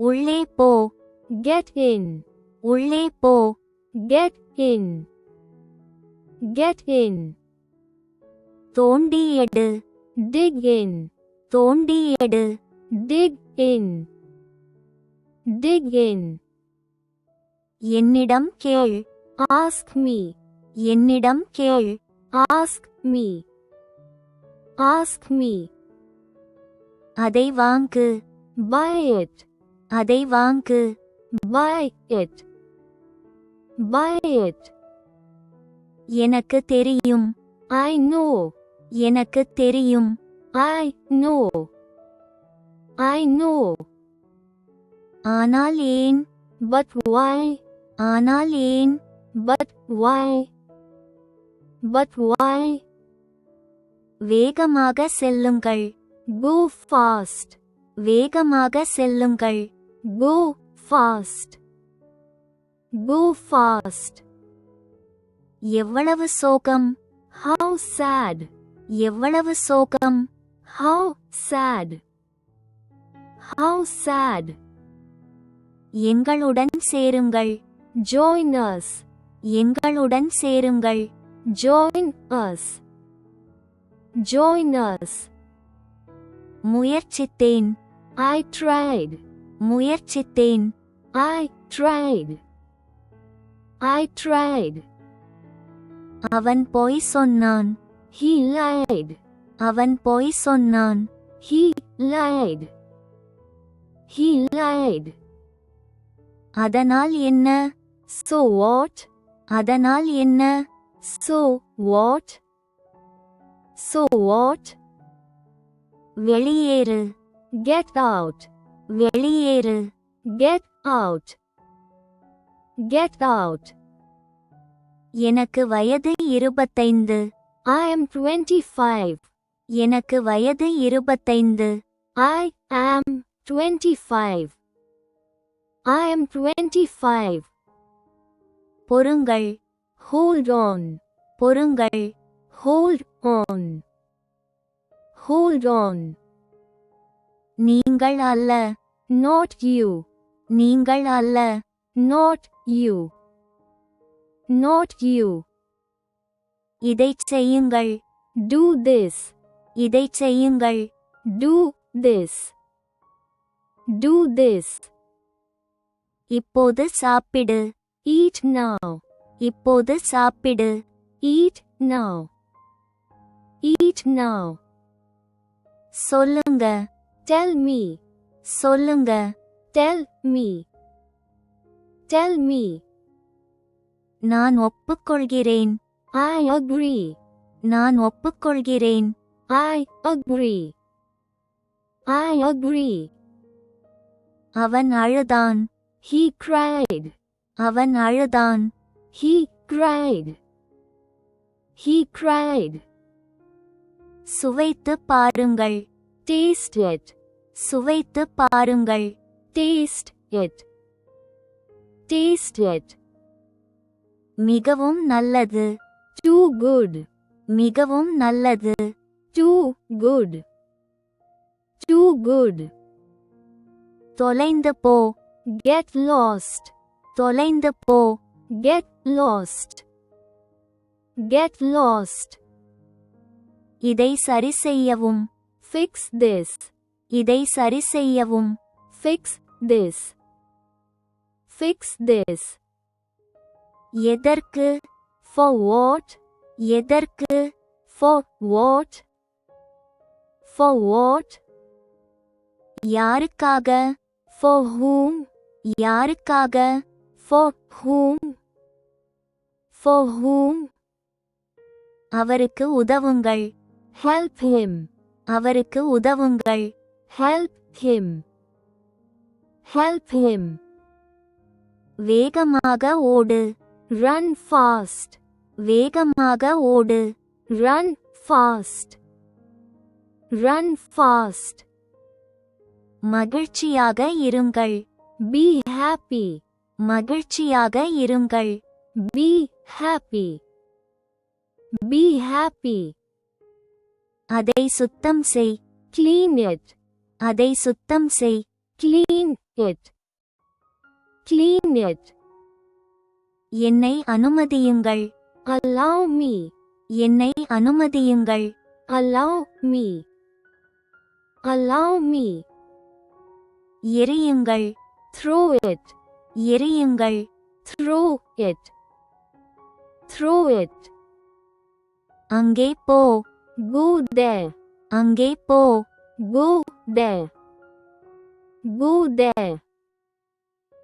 உள்ளே போ. Get in. உள்ளே போ. Get in. Get in. தோண்டி எடு. Dig in. தோண்டி எடு. Dig in. Dig in. என்னிடம் கேள். Ask me. என்னிடம் கேள். Ask me. Ask me. அதை வாங்கு. Buy it. அதை வாங்கு. Buy it. Buy it. எனக்கு தெரியும். I know. எனக்கு தெரியும். I know. I know. ஆனால் ஏன்? But why? ஆனால் ஏன்? But why? But why? வேகமாக செல்லுங்கள். Go fast. வேகமாக செல்லுங்கள். Go fast. Go fast. எவ்வளவு சோகம். How sad. எவ்வளவு சோகம். How sad. How sad. எங்களுடன் சேருங்கள். Join us. எங்களுடன் சேருங்கள். Join us. Join us. முயற்சித்தேன். I tried. முயற்சித்தேன். I tried. I tried. அவன் பொய் சொன்னான். He lied. அவன் பொய் சொன்னான். He lied. He lied. அதனால் என்ன? So what? அதனால் என்ன? So what? So what? வெளியேறு. Get out. வெளியேறு. Get out. Get out. எனக்கு வயது 25. I am 25. எனக்கு வயது 25. I am 25. I am 25. பொறுங்கள். Hold on. பொறுங்கள். Hold on. Hold on. நீங்கள் அல்ல. Not you. நீங்கள் அல்ல. Not you. Not you. இதைச் செய்யுங்கள். Do this. இதைச் செய்யுங்கள். Do this. Do this. இப்போது சாப்பிடு. Eat now. இப்போது சாப்பிடு. Eat now. Eat now. சொல்லுங்க. Tell me. சொல்லுங்க. Tell me. Tell me. நான் ஒப்புக்கொள்கிறேன். I agree. நான் ஒப்புக்கொள்கிறேன். I agree. I agree. அவன் அழுதான். He cried. அவன் அழுதான். He cried. He cried. சுவைத்து பாருங்கள். Taste it. சுவைத்து பாருங்கள். Taste it. Taste it. மிகவும் நல்லது. Too good. மிகவும் நல்லது. Too good. Too good. தொலைந்து போ. Get lost. தொலைந்து போ. Get lost. Get lost. இதை சரிசெய்யவும். Fix this. இதை சரிசெய்யவும். Fix this. Fix this. எதற்கு? For what? எதற்கு? For what? For what? யாருக்காக? For whom? யாருக்காக? For whom? For whom? அவருக்கு உதவுங்கள். Help him. அவருக்கு உதவுங்கள். Help him. Help him. வேகமாக ஓடு. Run fast. வேகமாக ஓடு. Run fast. Run fast. மகிழ்ச்சியாக இருங்கள். Be happy. மகிழ்ச்சியாக இருங்கள். Be happy. Be happy. அதை சுத்தம் செய். Clean it. அதை சுத்தம் செய். Clean it. Clean it. என்னை அனுமதியுங்கள். Allow me. என்னை அனுமதியுங்கள். Allow me. Allow me. எறியுங்கள். Throw it. எறியுங்கள். Throw it. Throw it. அங்கே போ. Go there. அங்கே போ. Go there. Go there.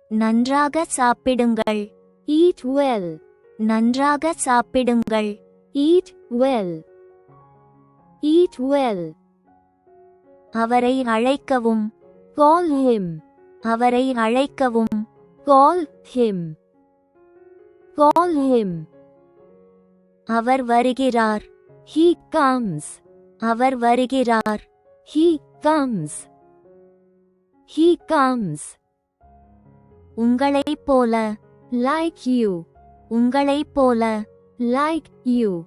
நன்றாக சாப்பிடுங்கள். Eat well. நன்றாக சாப்பிடுங்கள். Eat well. Eat well. அவரை அழைக்கவும். Call him. அவரை அழைக்கவும். Call him. Call him. அவர் வருகிறார். He comes. அவர் வருகிறார். He comes. He comes. உங்களைப் போல. Like you. உங்களைப் போல. Like you.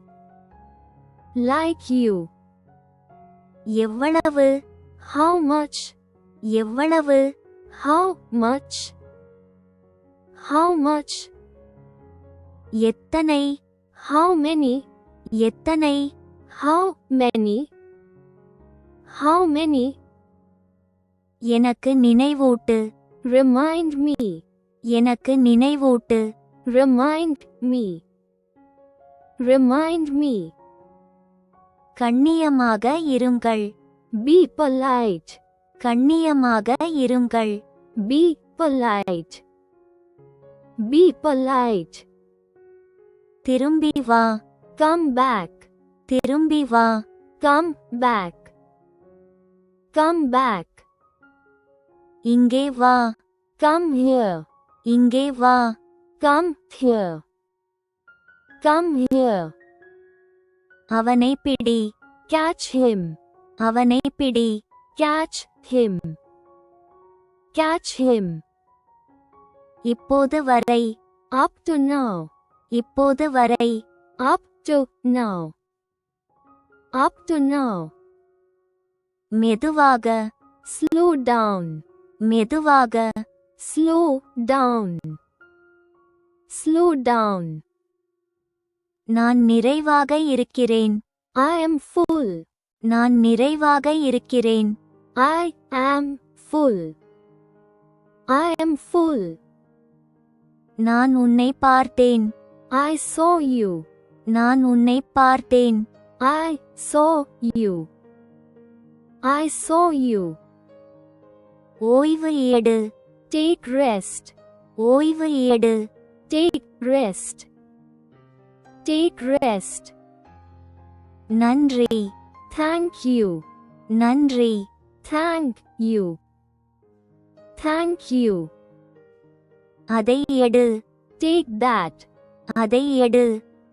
Like you. எவ்வளவு? How much? எவ்வளவு? How much? How much? எத்தனை? How many? எத்தனை? How many? How many? எனக்கு நினைவூட்டு. Remind me. எனக்கு நினைவூட்டு. Remind me. Remind me. கண்ணியமாக இருங்கள். Be polite. கண்ணியமாக இருங்கள். Be polite. Be polite. திரும்பி வா. Come back. திரும்பி வா. Come back. Come back. இங்கே வா. Come here. இங்கே வா. Come here. Come here. அவனை பிடி. Catch him. அவனை பிடி. Catch him. Catch him. இப்போது வரை. Up to now. இப்போது வரை. Up to now. Up to now. மெதுவாக. Slow down. மெதுவாக. Slow down. Slow down. நான் நிறைவாக இருக்கிறேன். I am full. நான் நிறைவாக இருக்கிறேன். I am full. I am full. நான் உன்னை பார்த்தேன். I saw you. நான் உன்னை பார்த்தேன். I saw you. I saw you. ஓய்வு எடு. Take rest. ஓய்வு எடு. Take rest. Take rest. நன்றி. Thank you. நன்றி. Thank you. Thank you. அதை எடு. Take that. அதை எடு.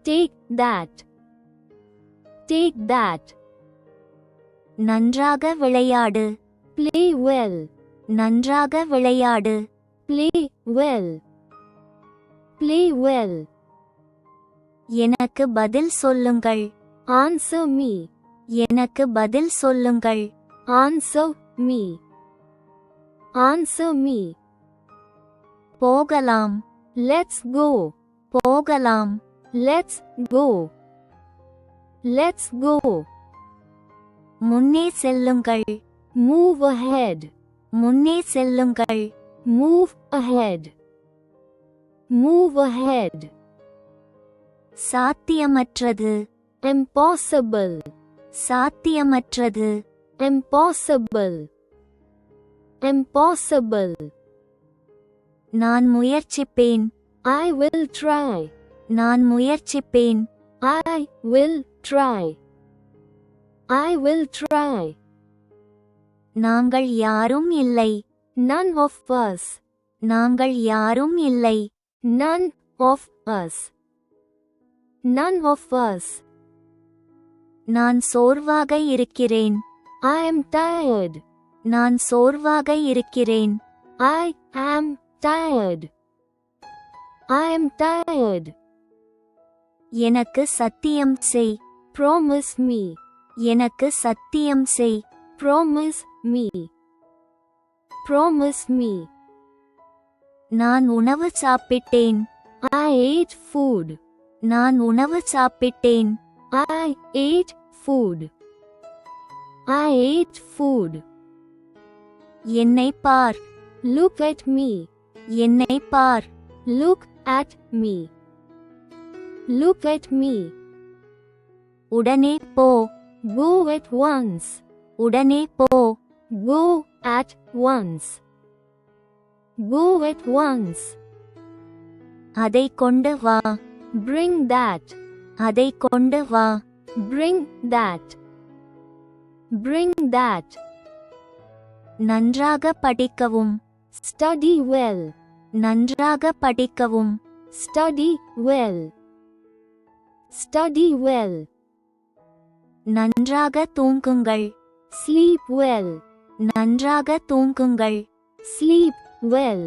Take that. Take that. நன்றாக விளையாடு. Play well. நன்றாக விளையாடு. Play well. Play well. எனக்கு பதில் சொல்லுங்கள். Answer me. எனக்கு பதில் சொல்லுங்கள். Answer me. Answer me. போகலாம். Let's go. போகலாம். Let's go. Let's go. முன்னே செல்லுங்கள். Move ahead. முன்னே செல்லுங்கள். Move ahead. Move ahead. சாத்தியமற்றது. Impossible. சாத்தியமற்றது. Impossible. Impossible. நான் முயற்சிப்பேன். I will try. நான் முயற்சிப்பேன். I will try. I will try. நாங்கள் யாரும் இல்லை. None of us. நாங்கள் யாரும் இல்லை. None of us. None of us. நான் சோர்வாக இருக்கிறேன். I am tired. நான் சோர்வாக இருக்கிறேன். I am tired. I am tired. எனக்கு சத்தியம் செய். Promise me. எனக்கு சத்தியம் செய். Promise me. Promise me. நான் உணவு சாப்பிட்டேன். I ate food. நான் உணவு சாப்பிட்டேன். I ate food. I ate food. என்னை பார். Look at me. என்னை பார். Look at me. Look at me. உடனே போ. Go at once. உடனே போ. Go at once. Go at once. அதை கொண்டு வா. Bring that. அதை கொண்டு வா. Bring that. Bring that. நன்றாக படிக்கவும். Study well. நன்றாக படிக்கவும். Study well. Study well. நன்றாக தூங்குங்கள். Sleep well. நன்றாக தூங்குங்கள். Sleep well.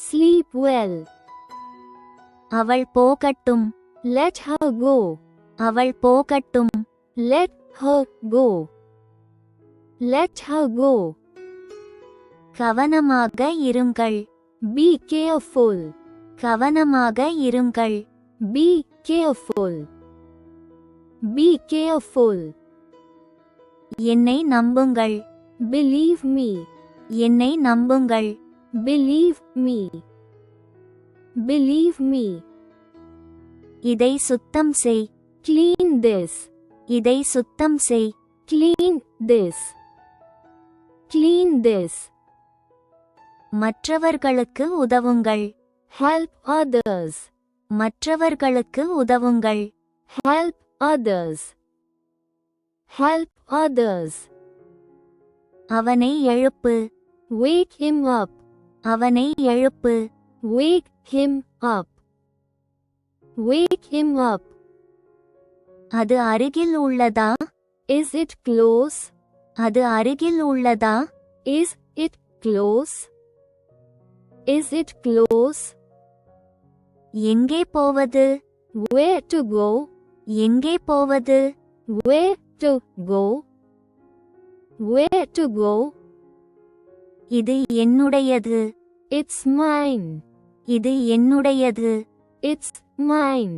Sleep well. அவள் போகட்டும். Let her go. அவள் போகட்டும். Let her go. Let her go. கவனமாக இருங்கள். Be careful. கவனமாக இருங்கள். Be careful. Be careful. என்னை நம்புங்கள். Believe me. என்னை நம்புங்கள். Believe me. Believe me. இதை சுத்தம் செய். Clean this. இதை சுத்தம் செய். Clean this. Clean this. மற்றவர்களுக்கு உதவுங்கள். Help others. மற்றவர்களுக்கு உதவுங்கள். Help others. Help others. அவனை எழுப்பு. Wake him up. அவனை எழுப்பு. Wake him up. Wake him up. அது அருகில் உள்ளதா? Is it close? அது அருகில் உள்ளதா? Is it close? Is it close? எங்கே போவது? Where to go? எங்கே போவது? Where to go? Where to go? இது என்னுடையது. It's mine. இது என்னுடையது. It's mine.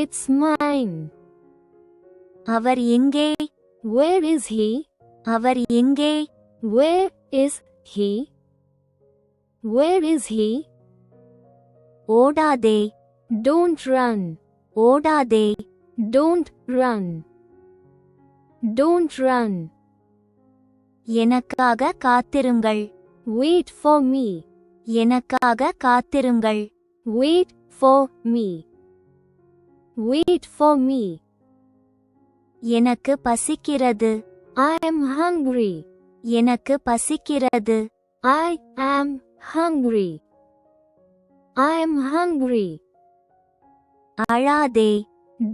It's mine. அவர் எங்கே? Where is he? அவர் எங்கே? Where is he? Where is he? ஓடாதே. Don't run. ஓடாதே. Don't run. Don't run. எனக்காக காத்திருங்கள். Wait for me. எனக்காக காத்திருங்கள். Wait for me. Wait for me. எனக்கு பசிக்கிறது. I am hungry. எனக்கு பசிக்கிறது. I am hungry. I am hungry. அழாதே.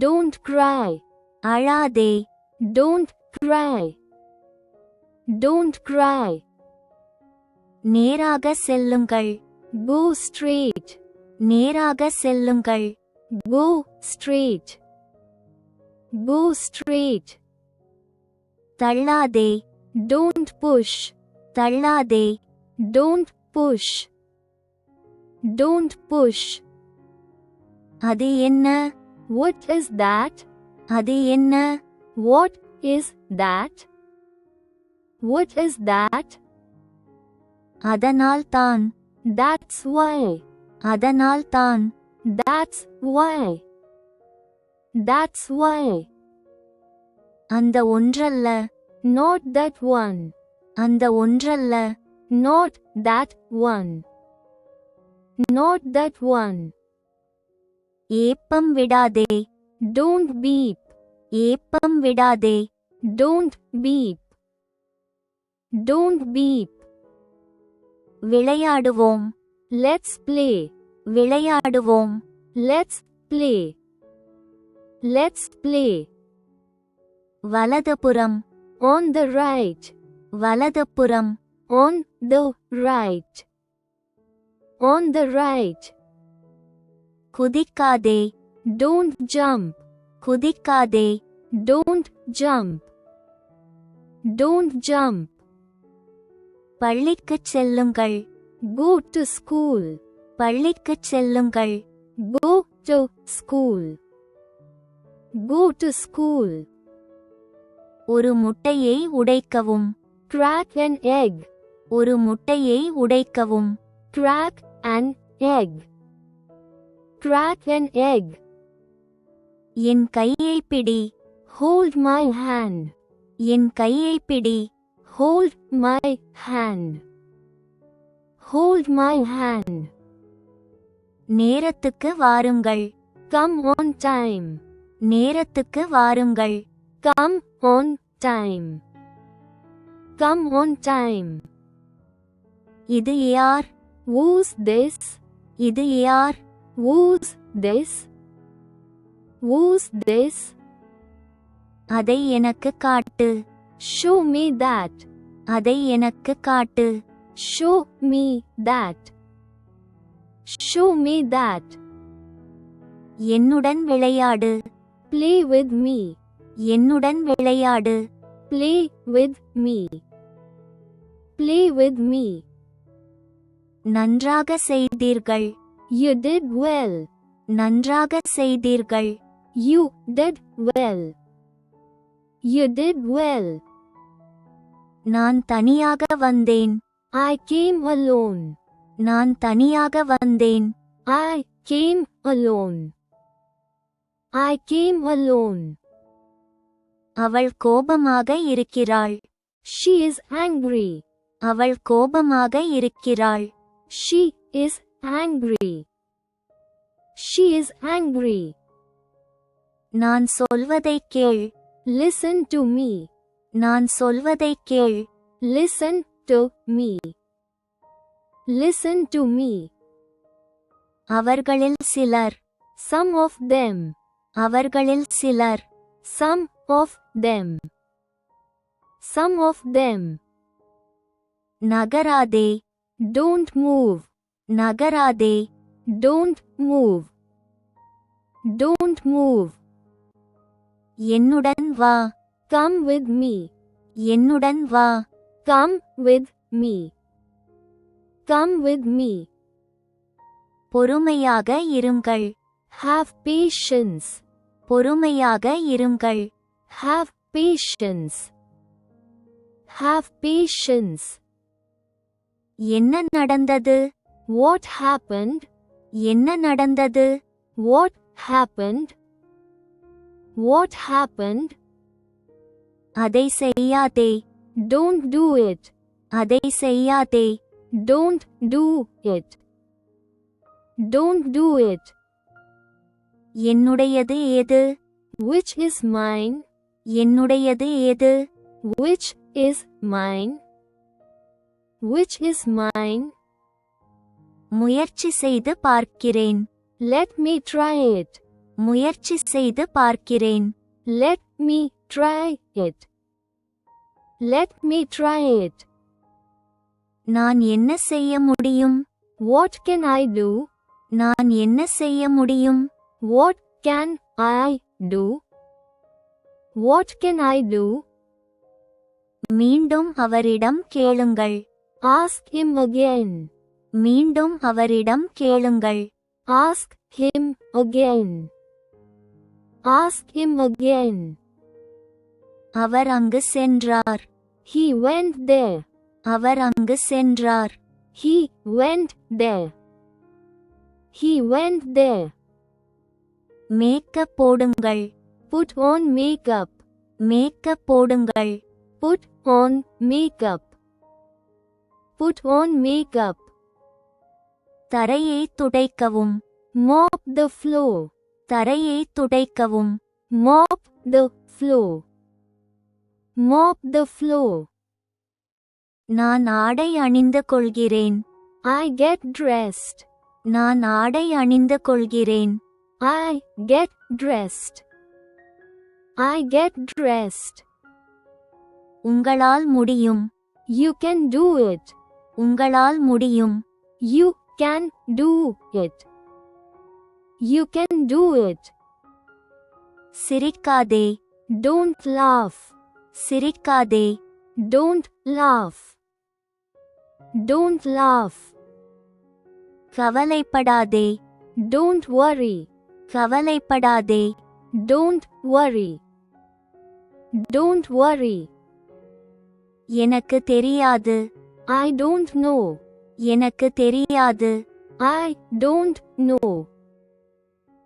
Don't cry. அழாதே. Don't cry. Don't cry. நேராக செல்லுங்கள். Go straight. நேராக செல்லுங்கள். Go straight. Go straight. தள்ளாதே. Don't push. தள்ளாதே. Don't push. Don't push. அது என்ன? What is that? அது என்ன? What is that? What is that? அதனால்தான். That's why. அதனால்தான். That's why. That's why. அந்த ஒன்றல்ல. Not that one. அந்த ஒன்றல்ல. Not that one. Not that one. ஏப்பம் விடாதே. Don't beep. ஏப்பம் விடாதே. Don't beep. Don't beep. விளையாடுவோம். Let's play. விளையாடுவோம். Let's play. Let's play. வலதுபுறம். On the right. வலதுபுறம். On the right. On the right. குதிக்காதே. Don't jump. குதிக்காதே. Don't jump. Don't jump. பள்ளிக்குச் செல்லுங்கள். Go to school. பள்ளிக்குச் செல்லுங்கள். Go to school. Go to school. ஒரு முட்டையை உடைக்கவும். Crack an egg. ஒரு முட்டையை உடைக்கவும். Crack an egg. Crack an egg. என் கையை பிடி. Hold my hand. என் கையை பிடி. Hold my hand. Hold my hand. நேரத்துக்கு வாருங்கள். Come on time. நேரத்துக்கு வாருங்கள். Come on time. Come on time. இது யார்? Who's this? இது யார்? Who's this? Who's this? அதை எனக்கு காட்டு. Show me that. அதை எனக்கு காட்டு. Show me that. Show me that. என்னுடன் விளையாடு. Play with me. என்னுடன் விளையாடு. Play with me. Play with me. நன்றாக செய்தீர்கள். You did well. நன்றாக செய்தீர்கள். You did well. You did well. நான் தனியாக வந்தேன். I came alone. நான் தனியாக வந்தேன். I came alone. I came alone. அவள் கோபமாக இருக்கிறாள். She is angry. அவள் கோபமாக இருக்கிறாள். She is angry. She is angry. நான் சொல்வதைக் கேள். Listen to me. நான் சொல்வதைக் கேள். Listen to me. Listen to me. அவர்களில் சிலர். Some of them. அவர்களில் சிலர். Some of them. Some of them. நகராதே. Don't move. நகராதே. Don't move. Don't move. என்னுடன் வா. Come with me. என்னுடன் வா. Come with me. Come with me. பொறுமையாக இருங்கள். Have patience. பொறுமையாக இருங்கள். Have patience. Have patience. என்ன நடந்தது? What happened? என்ன நடந்தது? What happened? What happened? அதை செய்யாதே. Don't do it. அதை செய்யாதே. Don't do it. Don't do it. என்னுடையது ஏது? Which is mine? என்னுடையது ஏது? Which is mine? Which is mine? முயற்சி செய்து பார்க்கிறேன். Let me try it. முயற்சி செய்து பார்க்கிறேன். Let me try it. Let me try it. நான் என்ன செய்ய முடியும்? What can I do? நான் என்ன செய்ய முடியும்? What can I do? What can I do? மீண்டும் அவரிடம் கேளுங்கள். Ask him again. மீண்டும் அவரிடம் கேளுங்கள். Ask him again. Ask him again. அவர் அங்கு சென்றார். He went there. அவர் அங்கு சென்றார். He went there. He went there. Makeup போடுங்கள். Put on makeup. மேக்கப் போடுங்கள். Put on makeup. Put on makeup. தரையை துடைக்கவும். Mop the floor. தரையை துடைக்கவும். Mop the floor. Mop the floor. நான் ஆடை அணிந்து கொள்கிறேன். I get dressed. நான் ஆடை அணிந்து கொள்கிறேன். I get dressed. I get dressed. உங்களால் முடியும். You can do it. உங்களால் முடியும். You can do it. You can do it. சிரிக்காதே. Don't laugh. சிரிக்காதே. Don't laugh. Don't laugh. கவலைப்படாதே. Don't worry. கவலைப்படாதே. Don't worry. Don't worry. எனக்கு தெரியாது. I don't know. எனக்கு தெரியாது. I don't know.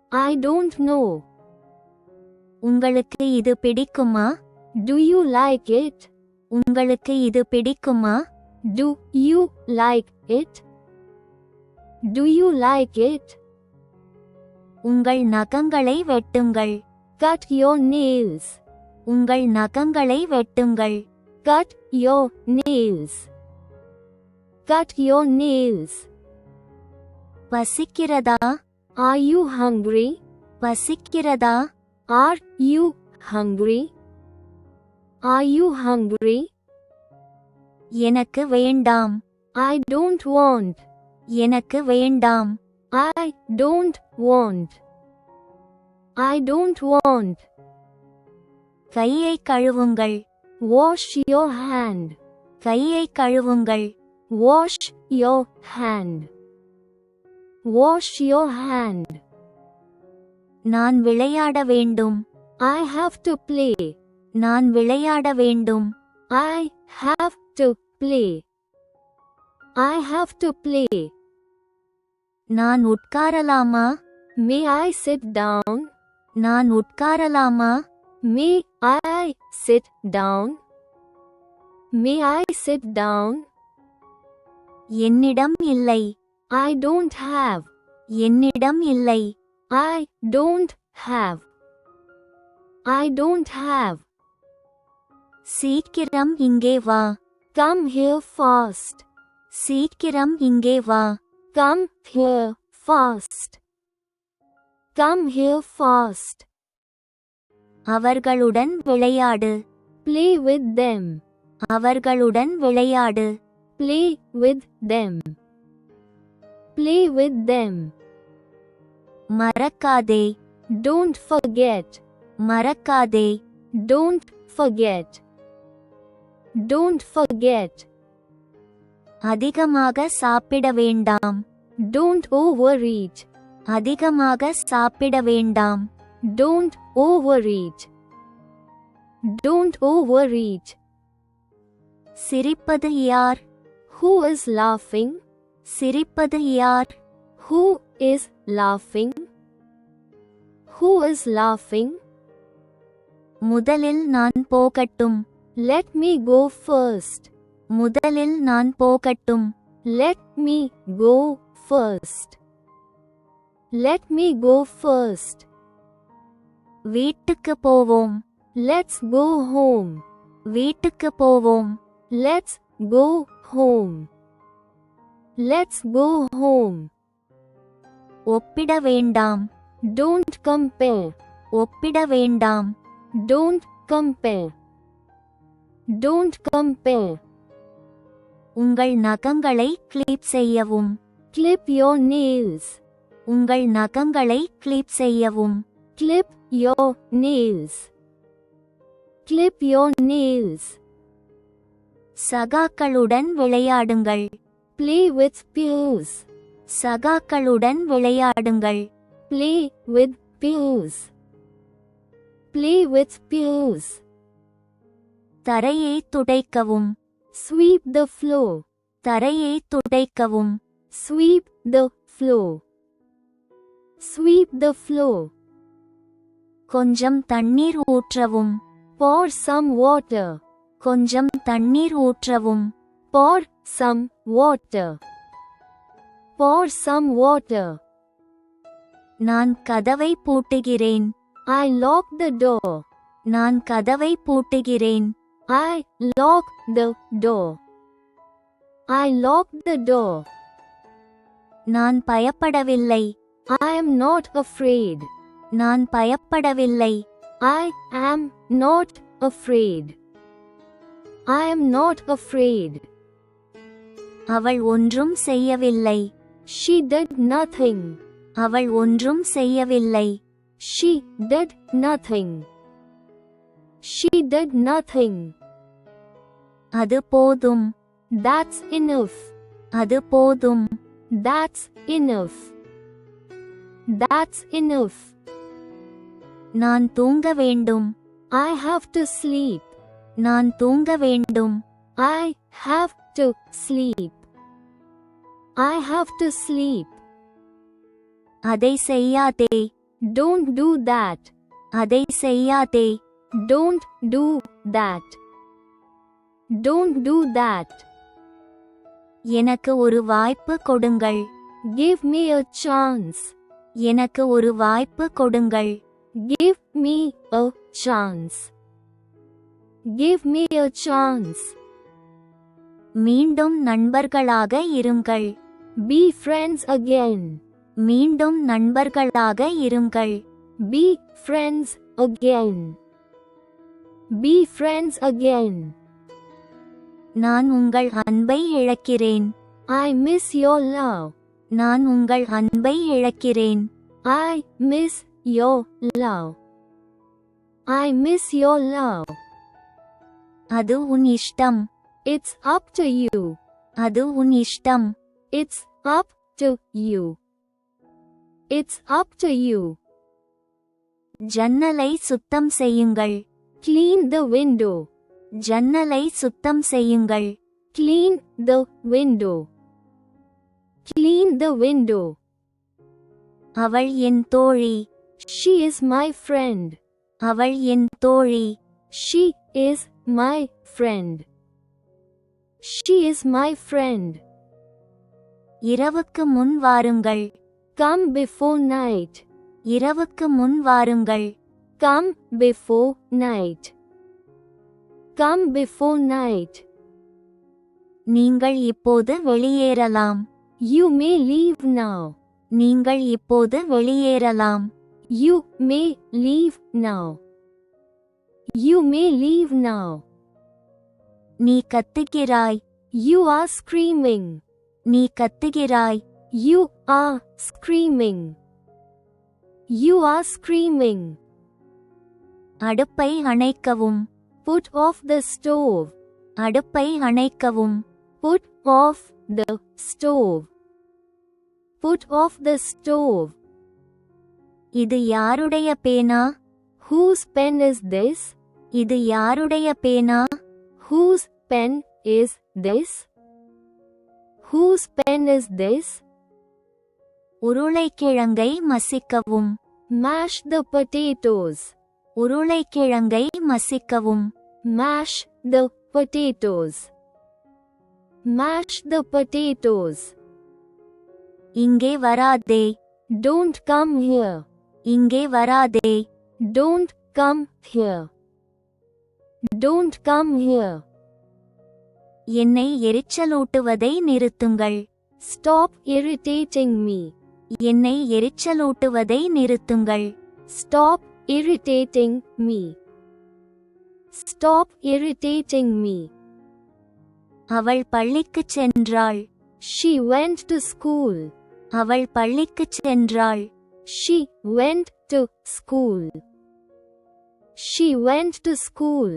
I don't know. உங்களுக்கு இது பிடிக்குமா? Do you like it? உங்களுக்கு இது பிடிக்குமா? Do you like it? Do you like it? உங்கள் நகங்களை வெட்டுங்கள். Cut your nails. உங்கள் நகங்களை வெட்டுங்கள். Cut your nails. Cut your nails. பசிக்கிறதா? Are you hungry? பசிக்கிறதா? Are you hungry? Are you hungry? எனக்கு வேண்டாம். I don't want. எனக்கு வேண்டாம். I don't want. I don't want. கையை கழுவுங்கள். Wash your hand. கையை கழுவுங்கள். Wash your hand. Wash your hand. நான் விளையாட வேண்டும். I have to play. நான் விளையாட வேண்டும். I have to play. I have to play. நான் உட்காரலாமா? May I sit down? நான் உட்காரலாமா? May I sit down? May I sit down? என்னிடம் இல்லை. I don't have. என்னிடம் இல்லை. I don't have. I don't have. சீக்கிரம் இங்கே வா. Come here fast. சீக்கிரம் இங்கே வா. Come here fast. Come here fast. அவர்களுடன் விளையாடு. Play with them. அவர்களுடன் விளையாடு. Play with them. Play with them. மறக்காதே. Don't forget. மறக்காதே. Don't forget. Don't forget. அதிகமாக சாப்பிட வேண்டாம். Don't overeat. அதிகமாக சாப்பிட வேண்டாம். Don't overeat. Don't overeat. சிரிப்பது யார்? Who is laughing? சிரிப்பது யார்? Who is laughing? Who is laughing? முதலில் நான் போகட்டும். Let me go first. முதலில் நான் போகட்டும். Let me go first. Let me go first. வீட்டுக்கு போவோம். Let's go home. வீட்டுக்கு போவோம். Let's go home. Let's go home. ஒப்பிட வேண்டாம். Don't compare. ஒப்பிட வேண்டாம். Don't compare. Don't compare. உங்கள் நகங்களை கிளிப் செய்யவும். Clip your nails. உங்கள் நகங்களை கிளிப் செய்யவும். Clip your nails. Clip your nails. சகாக்களுடன் விளையாடுங்கள். Play with peers. சகாக்களுடன் விளையாடுங்கள். Play with peers. Play with peers. தரையை துடைக்கவும். Sweep the floor. தரையை துடைக்கவும். Sweep the floor. Sweep the floor. கொஞ்சம் தண்ணீர் ஊற்றவும். Pour some water. கொஞ்சம் தண்ணீர் ஊற்றவும். Pour some water. Pour some water. நான் கதவை பூட்டுகிறேன். I lock the door. நான் கதவை பூட்டுகிறேன். I lock the door. I lock the door. நான் பயப்படவில்லை. I am not afraid. நான் பயப்படவில்லை. I am not afraid. I am not afraid. அவள் ஒன்றும் செய்யவில்லை. She did nothing. அவள் ஒன்றும் செய்யவில்லை. She did nothing. She did nothing. அது போதும். That's enough. அது போதும். That's enough. That's enough. நான் தூங்க வேண்டும். I have to sleep. நான் தூங்க வேண்டும். I have to sleep. I have to sleep. அதை செய்யாதே. Don't do that. அதை செய்யாதே. Don't do that. Don't do that. எனக்கு ஒரு வாய்ப்பு கொடுங்கள். Give me a chance. எனக்கு ஒரு வாய்ப்பு கொடுங்கள். Give me a chance. Give me a chance. மீண்டும் நண்பர்களாக இருங்கள். Be friends again. மீண்டும் நண்பர்களாக இருங்கள். Be friends again. Be friends again. நான் உங்கள் அன்பை இழக்கிறேன். I miss your love. நான் உங்கள் அன்பை இழக்கிறேன். I miss your love. I miss your love. அது உன் இஷ்டம். It's up to you. அது உன் இஷ்டம். It's up to you. It's up to you. ஜன்னலை சுத்தம் செய்யுங்கள். Clean the window. ஜன்னலை சுத்தம் செய்யுங்கள். Clean the window. Clean the window. அவள் என் தோழி. She is my friend. அவள் என் தோழி. She is my friend. She is my friend. இரவுக்கு முன் வாருங்கள். Come before night. இரவுக்கு முன் வாருங்கள். Come before night. Come before night. நீங்கள் இப்போது வெளியேறலாம். You may leave now. நீங்கள் இப்போது வெளியேறலாம். You may leave now. You may leave now. நீ கத்துகிறாய். You are screaming. நீ கத்துகிறாய். You are screaming. You are screaming. அடுப்பை அணைக்கவும். Put off the stove. அடுப்பை அணைக்கவும். Put off the stove. Put off the stove. இது யாருடைய பேனா? Whose pen is this? இது யாருடைய பேனா? Whose pen is this? Whose pen is this? உருளைக்கிழங்கை மசிக்கவும். Mash the potatoes. உருளைக்கிழங்கை மசிக்கவும். Mash the potatoes. Mash the potatoes. இங்கே வராதே. Don't come here. இங்கே வராதே. Don't come here. Don't come here. என்னை எரிச்சலூட்டுவதை நிறுத்துங்கள். Stop irritating me. என்னை எரிச்சலூட்டுவதை நிறுத்துங்கள். Stop irritating me. Stop irritating me. அவள் பள்ளிக்குச் சென்றாள். She went to school. அவள் பள்ளிக்குச் சென்றாள். She went to school. She went to school.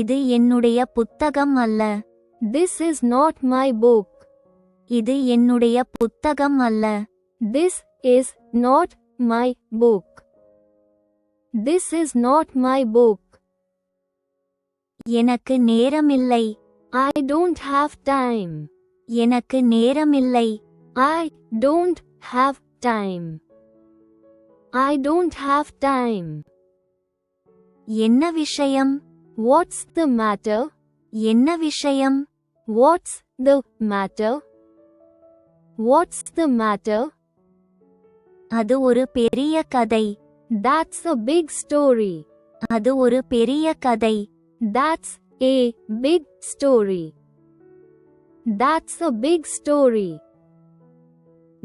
இது என்னுடைய புத்தகம் அல்ல. This is not my book. இது என்னுடைய புத்தகம் அல்ல. This is not my book. This is not my book. எனக்கு நேரமில்லை. I don't have time. எனக்கு நேரமில்லை. I don't have time. I don't have time. என்ன விஷயம்? What's the matter? என்ன விஷயம்? What's the matter? What's the matter? அது ஒரு பெரிய கதை. That's a big story. அது ஒரு பெரிய கதை. That's a big story. That's a big story.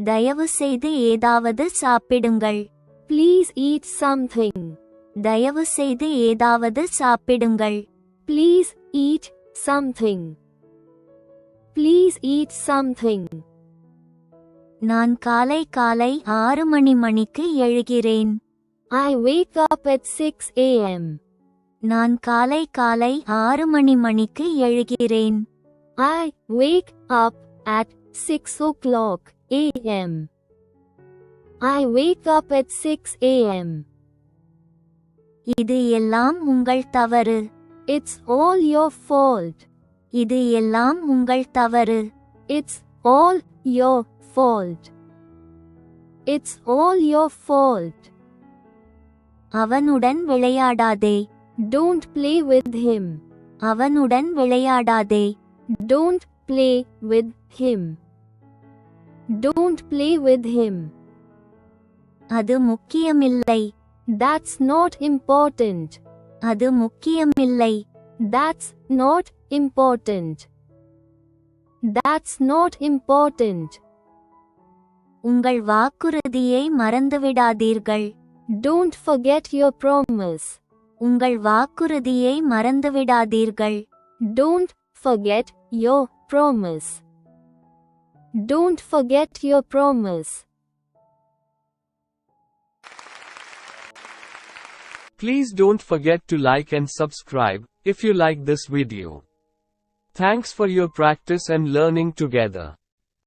தயவு செய்து ஏதாவது சாப்பிடுங்கள். Please eat something. தயவு செய்து ஏதாவது சாப்பிடுங்கள். Please eat something. Please eat something. நான் காலை 6 மணிக்கு எழுகிறேன். I wake up at 6 a.m. நான் காலை 6 மணிக்கு எழுகிறேன். I wake up at 6 o'clock a.m. I wake up at 6 a.m. இது எல்லாம் உங்கள் தவறு. It's all your fault. இது எல்லாம் உங்கள் தவறு. It's all your fault. It's all your fault. அவனுடன் விளையாடாதே. Don't play with him. அவனுடன் விளையாடாதே. Don't play with him. Don't play with him. அது முக்கியமில்லை. That's not important. அது முக்கியமில்லை. That's not important. That's not important. உங்கள் வாக்குறுதியை மறந்துவிடாதீர்கள். Don't forget your promise. உங்கள் வாக்குறுதியை மறந்துவிடாதீர்கள். Don't forget your promise. Don't forget your promise. Please don't forget to like and subscribe if you like this video. Thanks for your practice and learning together.